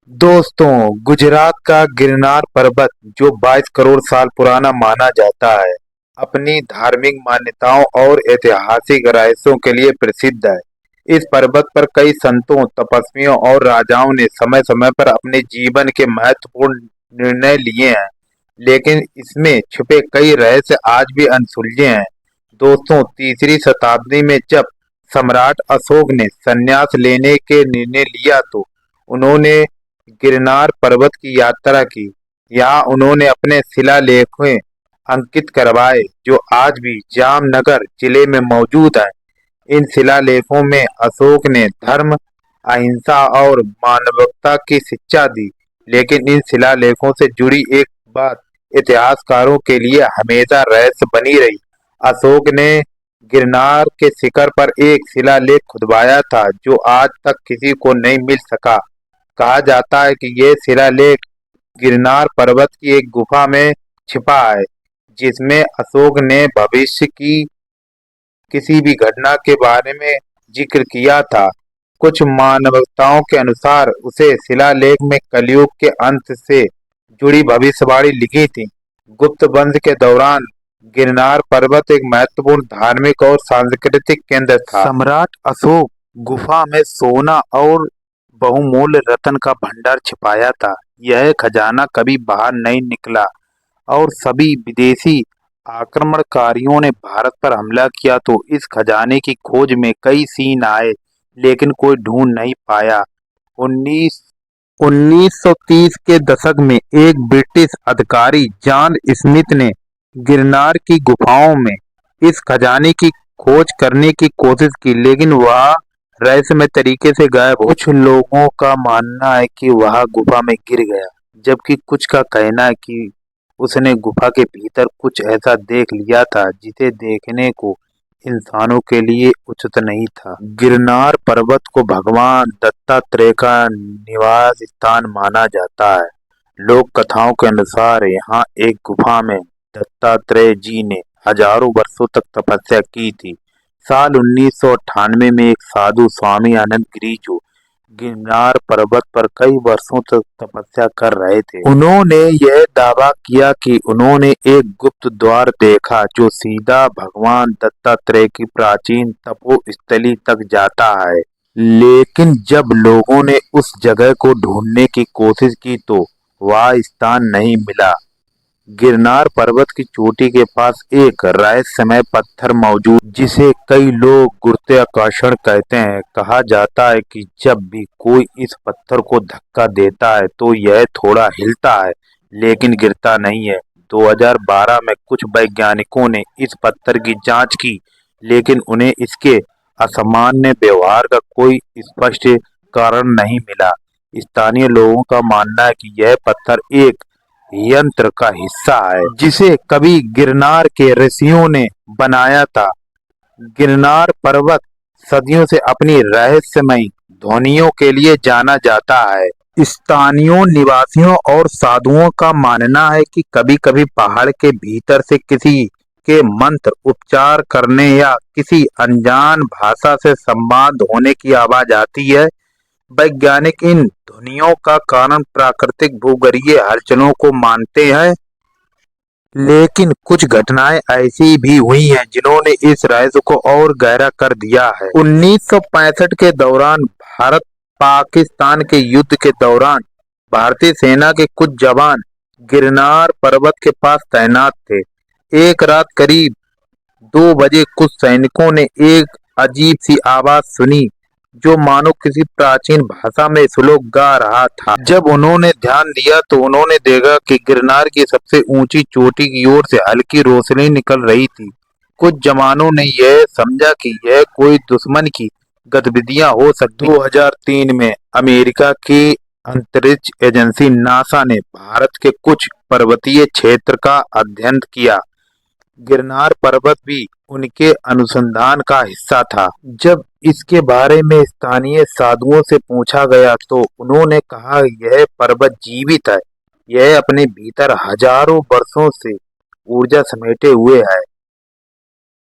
दोस्तों, गुजरात का गिरनार पर्वत जो 22 करोड़ साल पुराना माना जाता है, अपनी धार्मिक मान्यताओं और ऐतिहासिक रहस्यों के लिए प्रसिद्ध है। इस पर्वत पर कई संतों, तपस्वियों और राजाओं ने समय-समय पर अपने जीवन के महत्वपूर्ण निर्णय लिए हैं, लेकिन इसमें छुपे कई रहस्य आज भी अनसुलझे हैं। दोस्तों, तीसरी शताब्दी में जब सम्राट अशोक ने संन्यास लेने के निर्णय लिया तो उन्होंने गिरनार पर्वत की यात्रा की। यहाँ उन्होंने अपने शिलालेखें अंकित करवाए जो आज भी जामनगर जिले में मौजूद हैं। इन शिलालेखों में अशोक ने धर्म, अहिंसा और मानवता की शिक्षा दी, लेकिन इन शिलालेखों से जुड़ी एक बात इतिहासकारों के लिए हमेशा रहस्य बनी रही। अशोक ने गिरनार के शिखर पर एक शिलालेख खुदवाया था जो आज तक किसी को नहीं मिल सका। कहा जाता है कि यह शिलालेख गिरनार पर्वत की एक गुफा में छिपा है, जिसमें अशोक ने भविष्य की किसी भी घटना के बारे में जिक्र किया था। कुछ मानवताओं के अनुसार उसे शिलालेख में कलयुग के अंत से जुड़ी भविष्यवाणी लिखी थी। गुप्त वंश के दौरान गिरनार पर्वत एक महत्वपूर्ण धार्मिक और सांस्कृतिक केंद्र था। सम्राट अशोक गुफा में सोना और बहुमूल्य रत्न का भंडार छिपाया था। यह खजाना कभी बाहर नहीं निकला और सभी विदेशी आक्रमणकारियों ने भारत पर हमला किया तो इस खजाने की खोज में कई सीन आए, लेकिन कोई ढूंढ नहीं पाया। 1930 के दशक में एक ब्रिटिश अधिकारी जॉन स्मिथ ने गिरनार की गुफाओं में इस खजाने की खोज करने की कोशिश की, लेकिन वह रहस्यमय तरीके से गायब हो। कुछ लोगों का मानना है कि वह गुफा में गिर गया, जबकि कुछ का कहना है कि उसने गुफा के भीतर कुछ ऐसा देख लिया था जिसे देखने को इंसानों के लिए उचित नहीं था। गिरनार पर्वत को भगवान दत्तात्रेय का निवास स्थान माना जाता है। लोक कथाओं के अनुसार यहाँ एक गुफा में दत्तात्रेय जी ने हजारों वर्षों तक तपस्या की थी। साल 1998 में एक साधु स्वामी आनंद गिरी जो गिरनार पर्वत पर कई वर्षों तक तपस्या कर रहे थे, उन्होंने यह दावा किया कि उन्होंने एक गुप्त द्वार देखा जो सीधा भगवान दत्तात्रेय की प्राचीन तपोस्थली तक जाता है। लेकिन जब लोगों ने उस जगह को ढूंढने की कोशिश की तो वह स्थान नहीं मिला। गिरनार पर्वत की चोटी के पास एक रहस्यमय पत्थर मौजूद जिसे कई लोग गुरुत्वाकर्षण कहते हैं। कहा जाता है कि जब भी कोई इस पत्थर को धक्का देता है तो यह थोड़ा हिलता है, लेकिन गिरता नहीं है। 2012 में कुछ वैज्ञानिकों ने इस पत्थर की जांच की, लेकिन उन्हें इसके असामान्य व्यवहार का कोई स्पष्ट कारण नहीं मिला। स्थानीय लोगों का मानना है कि यह पत्थर एक यंत्र का हिस्सा है जिसे कभी गिरनार के ऋषियों ने बनाया था। गिरनार पर्वत सदियों से अपनी रहस्यमयी ध्वनियों के लिए जाना जाता है। स्थानीय निवासियों और साधुओं का मानना है कि कभी-कभी पहाड़ के भीतर से किसी के मंत्र उच्चार करने या किसी अनजान भाषा से संवाद होने की आवाज आती है। वैज्ञानिक इन ध्वनियों का कारण प्राकृतिक भूगर्भीय हलचलों को मानते हैं, लेकिन कुछ घटनाएं ऐसी भी हुई हैं जिन्होंने इस रहस्य को और गहरा कर दिया है। 1965 के दौरान भारत पाकिस्तान के युद्ध के दौरान भारतीय सेना के कुछ जवान गिरनार पर्वत के पास तैनात थे। एक रात करीब 2 बजे कुछ सैनिकों ने एक अजीब सी आवाज सुनी जो मानो किसी प्राचीन भाषा में श्लोक गा रहा था। जब उन्होंने ध्यान दिया तो उन्होंने देखा कि गिरनार की सबसे ऊंची चोटी की ओर से हल्की रोशनी निकल रही थी। कुछ जवानों ने यह समझा कि यह कोई दुश्मन की गतिविधियां हो सकती। 2003 में अमेरिका की अंतरिक्ष एजेंसी नासा ने भारत के कुछ पर्वतीय क्षेत्र का अध्ययन किया। गिरनार पर्वत भी उनके अनुसंधान का हिस्सा था। जब इसके बारे में स्थानीय साधुओं से पूछा गया तो उन्होंने कहा यह पर्वत जीवित है। यह अपने भीतर हजारों वर्षों से ऊर्जा समेटे हुए है।